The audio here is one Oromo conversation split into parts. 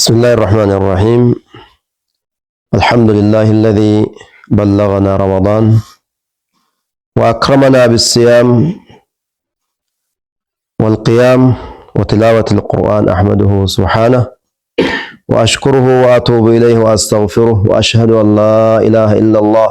بسم الله الرحمن الرحيم. الحمد لله الذي بلغنا رمضان وأكرمنا بالصيام والقيام وتلاوة القرآن. أحمده سبحانه وأشكره وأتوب إليه وأستغفره وأشهد أن لا إله إلا الله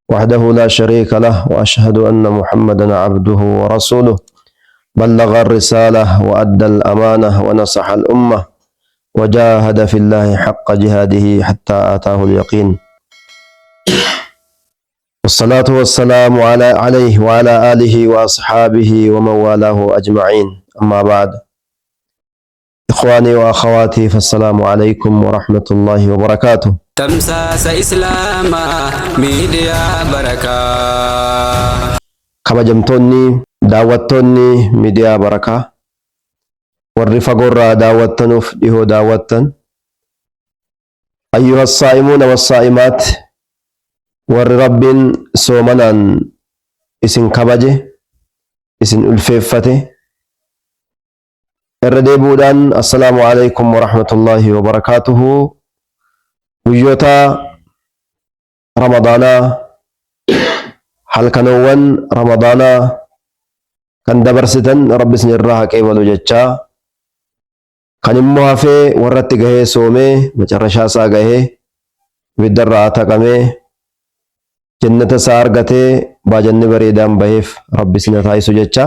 وحده لا شريك له وأشهد أن محمدا عبده ورسوله بلغ الرسالة وأدى الأمانة ونصح الأمة وجاهد في الله حق جهاده حتى آتاه اليقين، والصلاة والسلام عليه وعلى آله وأصحابه ومن والاه أجمعين. أما بعد، إخواني وأخواتي، فالسلام عليكم ورحمة الله وبركاته. تمساس إسلام ميديا بركة. kabajamtoonni daawwattoonni miidiyaa barakaa, warri fagoorraa daawwattanuuf dhihoo daawwattan, ayyuha saa'imuuna wassaa'imaat, warri rabbiin soomanaan isin kabaje isin ulfeeffate, irra deebuudhaan assalaamu alaykum warahmatullaahi wabarakaatuhu. guyyoota ramadaanaa, halkanowwan ramadaanaa kan dabarsitan rabbi isin irraa haqee balu jechaa, kan immoo hafee warratti gahee soomee macarrashaa isaa gahee ibiddarraa taqamee jannata isaa argatee baajanni bareedaan baheef rabbi isin taa'isu jecha.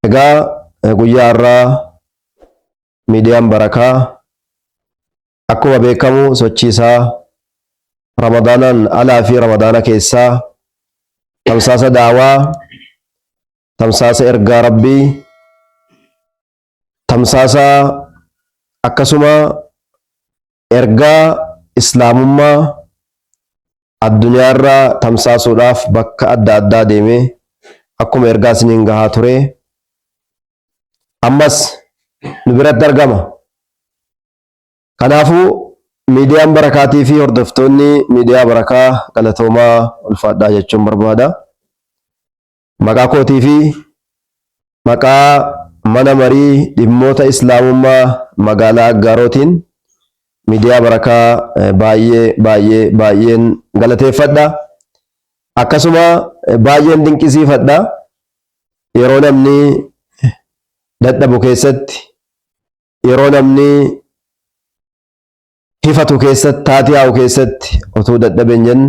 Egaa guyyaa irraa miidiyaan barakaa akkuma beekamu sochii isaa ramadaanaan alaa fi ramadaana keessaa tamsaasa daawaa, tamsaasa ergaa rabbii, tamsaasa akkasuma ergaa islaamummaa addunyaarraa tamsaasuudhaaf bakka adda addaa deemee akkuma ergaa isiniin gahaa ture ammas nu biratti argama. Kanaafuu miidiyaan barakaatii fi hordoftoonni miidiyaa barakaa galatoomaa ulfaadhaa jechuun barbaada. Maqaa kootii fi maqaa mana marii dhimmoota islaamummaa magaalaa Aggaarootiin miidiyaa barakaa baay'een galateeffadha. Akkasuma baay'een dinqisiifadha. Yeroo namni dadhabu keessatti, yeroo namni hifatu keessatti, taatiyaa'u keessatti otuu dadhabeen jenne,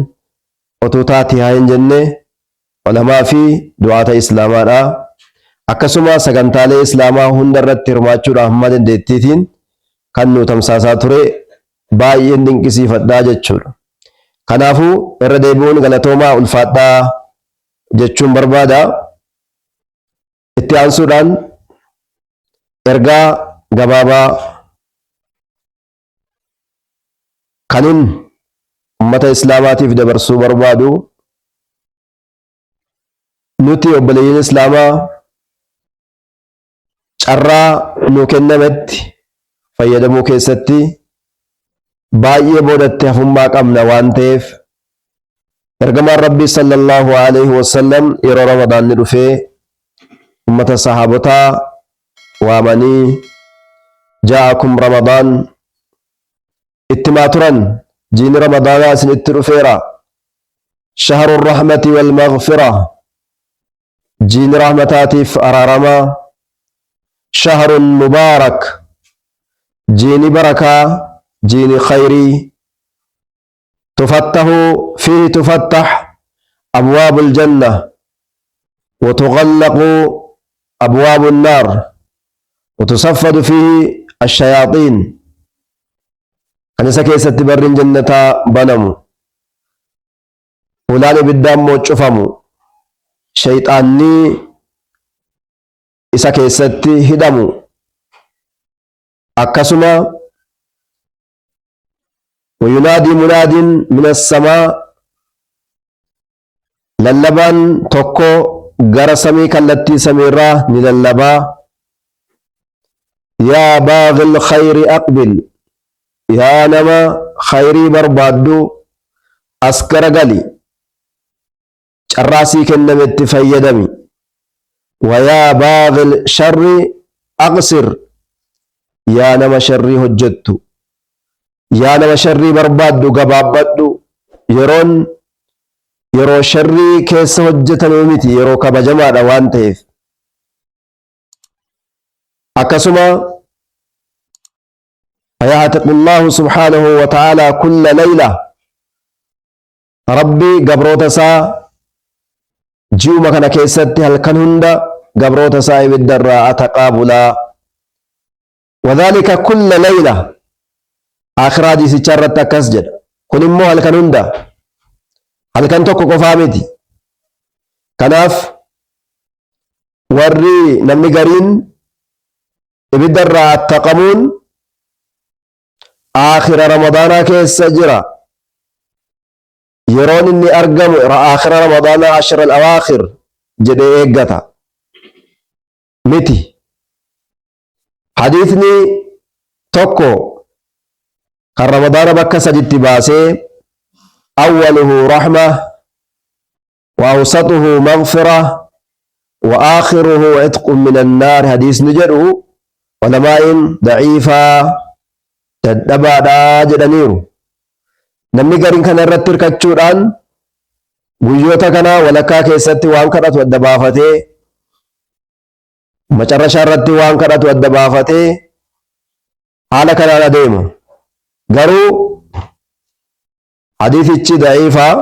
otuu taatiyaa hin jenne ulamaa fi du'aata islaamaadha. Akkasuma sagantaalee islaamaa hunda irratti hirmaachuudhaaf hamma dandeettiitiin kan nu tamsaasaa ture baay'een dinqisiifadhaa jechuudha. Kanaafuu irra deebi'uun galatoomaa ulfaadhaa jechuun barbaada. Itti aansuudhaan ergaa gabaabaa kanin ummata islaamaatiif dabarsuu barbaadu, nuti obboleeyyiin islaamaa carraa nu kennametti fayyadamuu keessatti baay'ee boodatti hafummaa qabna waan ta'eef, ergamaan rabbii sallallahu alaihi wasallam yeroo ramadaanni dhufee ummata sahaabotaa waamanii jaa'akum ramadaan ittimaa turan, jiini ramadaanaa isin itti dhufeera, shahru rahmati wal maghfira, jiini rahmataatiif araaramaa, shahrun mubaarak, jiini barakaa, jiini khayrii, tufattahu fihi tufattax abwaabu aljanna wa tughallaqu abwaabu annaar wa tusaffadu fihi ashayaaxiin. Kan isa keessatti barriin jannataa banamu, ulaan ibiddaa immoo cufamu, shayxaanni isa keessatti hidhamu, akkasuma wayunaadii munaadiin minassamaa, lallabaan tokko gara samii kallattii samiirraa ni lallabaa, yaa baagil khayri aqbil, yaa nama khayrii barbaaddu as garagali, carraasii kennametti fayyadami. Wayaa baagil sharri aqsir, yaa nama sharrii hojjettu, yaa nama sharrii barbaaddu gabaabbadhu. Yeroo sharrii keessa hojjetamee miti, yeroo kabajamaadha waan ta'eef. Akkasuma fayahatiqu Allahu subhaanahu wa ta'aalaa kulla layla, rabbi gabroota isaa ji'uma kana keessatti halkan hunda gabroota isaa ibiddarraa ataqaa bulaa. Wadhaalika kulla layla, akhiraa hadiisichaa irratti akkas jedha. Kun immoo halkan hunda, halkan tokko qofaa miti. Kanaaf warri namni gariin ibiddarraa attaqamuun aakhira ramadaanaa keessa jira. Yeroon inni argamu aakhira ramadaanaa ashra al-awaakhir jedhee eeggata miti. Hadiisni tokko kan ramadaana bakka saditti baasee awwaluhu rahma wa awsatuhu maghfira wa aakhiruhu itqun min annaar hadiisni jedhu ulamaa'in daciifaa dadhabaadhaa jedhaniiru. Namni gariin kana irratti hirkachuudhaan guyyoota kana walakkaa keessatti waan kadhatu adda baafatee, macarrashaa irratti waan kadhatu adda baafatee haala kanaan adeemu. Garuu hadiisichi daciifaa.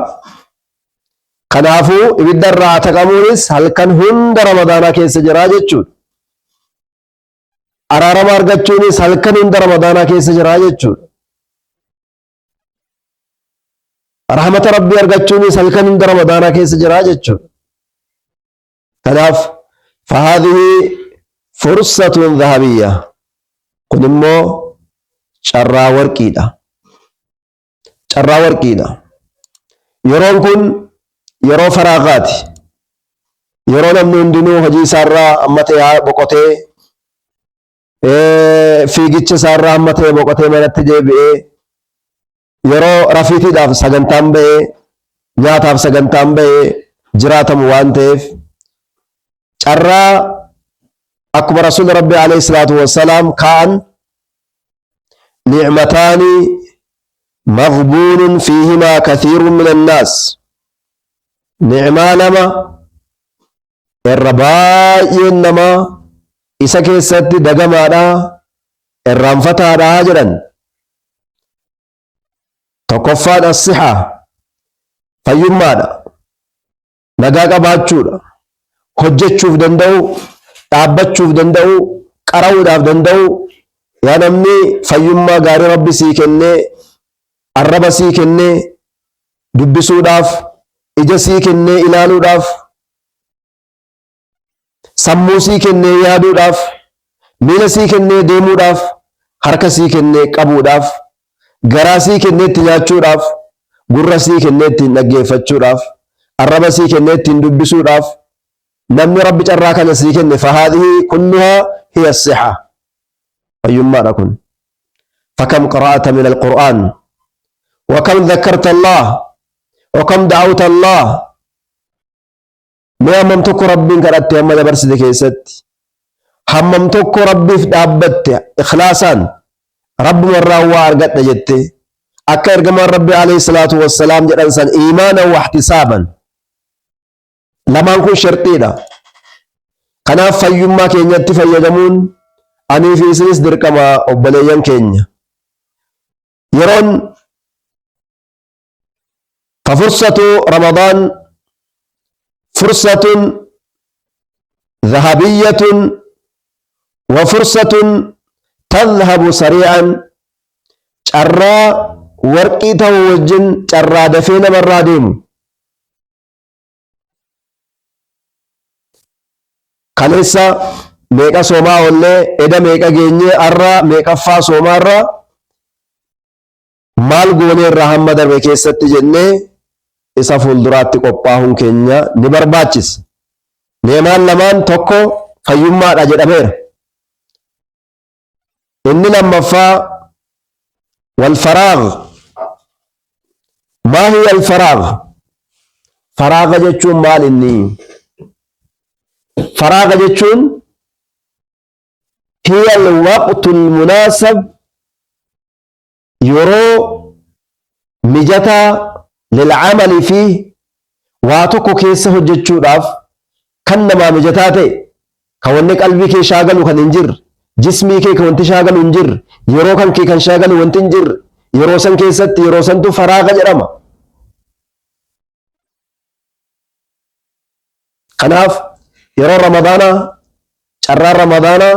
Kanaafuu ibiddarraa ataqamuunis halkan hunda ramadaanaa keessa jira jechuudha. Araarama argachuunis halkan hunda ramadaanaa keessa jira jechuudha. Rahmata rabbii argachuunis halkan hunda ramadaanaa keessa jira jechuudha. Kanaaf fahaadhihi fursatun dhahabiyya, kun immoo carraa warqiidha. Carraa warqiidha. Yeroon kun yeroo faraagaati. Yeroo namni hundinuu hojii isaarraa amma ta'e boqotee, fiigicha isaarraa amma ta'e boqotee manatti deebi'ee, yeroo rafiitiidhaaf sagantaan ba'ee, nyaataaf sagantaan ba'ee jiraatamu waan ta'eef, carraa akkuma rasuulli rabbii alayhi salaatu wassalaam kaa'an ni'mataani maghbuunun fiihimaa kathiirun min annaas, ni'maa lama irra baay'een namaa isa keessatti dagamaadha, irraanfataadha jedhan. Tokkoffaan as-sihaa, fayyummaadha, nagaa qabaachuudha, hojjechuuf danda'u, dhaabbachuuf danda'u, qara'uudhaaf danda'u. Yaa namni fayyummaa gaarii rabbi sii kennee, arraba sii kennee dubbisuudhaaf, ija sii kennee ilaaluudhaaf, sammuu sii kennee yaaduudhaaf, miila sii kennee deemuudhaaf, harka sii kennee qabuudhaaf, garaa sii kennee itti nyaachuudhaaf, gurra sii kennee ittiin dhaggeeffachuudhaaf, arraba sii kennee ittiin dubbisuudhaaf, namni rabbi carraa kana sii kenne fahaadhihi kulluhaa hiya as-sihaa, fayyummaadha kun. Fakam qara'ata min al-Qur'aan wa kam dhakkarta Allah wa kam da'awta Allah. Mee hammam tokko rabbiin kadhatte hamma dabarsite keessatti, hammam tokko rabbiif dhaabbatte ikhlaasaan rabbumarraa waa argadha jette, akka ergamaan rabbi alayhi salaatu wassalaam jedhan san iimaanan wa ihtisaaban. Lamaan kun sharxiidha. Kanaaf fayyummaa keenyatti fayyadamuun anii fi isinis dirqama obboleeyyan keenya. Yeroon fafursatu ramadaan fursatun dhahabiyyatun wa fursatun tadhhabu sari'an, carraa warqii ta'u wajjin carraa dafee namarraa deemu. Kaleessa meeqa soomaa ollee, eda meeqa geenyee, arra meeqaffaa soomaarra maal goonee irraa hamma darbe keessatti jennee isa fuulduraatti qophaa'uun keenya ni barbaachisa. Neemaan lamaan tokko fayyummaadha jedhameera. Inni lammaffaa wal faraag. Maa hiya al faraag? Faraaga jechuun maal inni? Faraaga jechuun hiya alwaqtu almunasab yeroo mijataa lilcamali fi waa tokko keessa hojjechuudhaaf kan namaa mijataa ta'e kan wanni qalbii kee shaagalu kan hin jirre jismii kee kan wanti shaagalu hin jirre yeroo kan kee kan shaagalu wanti hin jirre yeroo san keessatti yeroo santu faraaga jedhama. Kanaaf yeroo ramadaanaa carraan ramadaanaa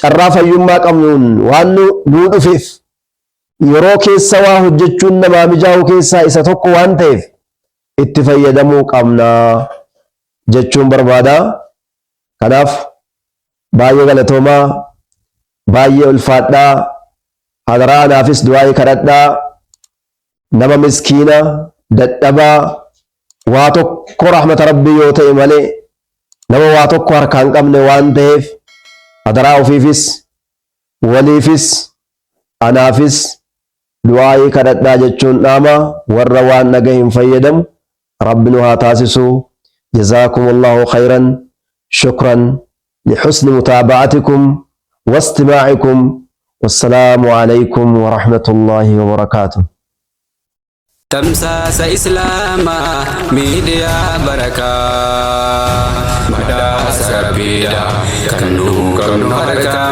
carraa fayyummaa qabnuun waan nuu dhufeef yeroo keessa waa hojjechuun namaa mijaa'u keessaa isa tokko waan ta'eef itti fayyadamuu qabna jechuun barbaada. Kanaaf baay'ee galatoomaa, baay'ee ulfaadhaa, hadaraa anaafis du'aa kadhadhaa. Nama miskiina dadhabaa waa tokko rahmata rabbii yoo ta'e malee nama waa tokko harkaa hin qabne waan ta'eef hadaraa ofiifis waliifis anaafis du'aa kadhadhaa jechuun dhaama. Warra waan dhagahin fayyadamu rabbi nu haa taasisu. Jazaakumullahu khayran. Shukran lihusni mutaaba'atikum wastimaa'ikum. Wassalaamu alaykum wa rahmatullahi wa barakaatuh. Tamsaasa Islaamaa miidiyaa barakaa badhaasa rabbiidha kan nu qabnu harkaa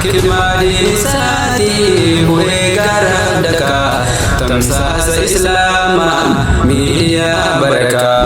kirmaanii isaatii bu'ee gara dakaa. Tamsaasa Islaamaa miidiyaa barakaa.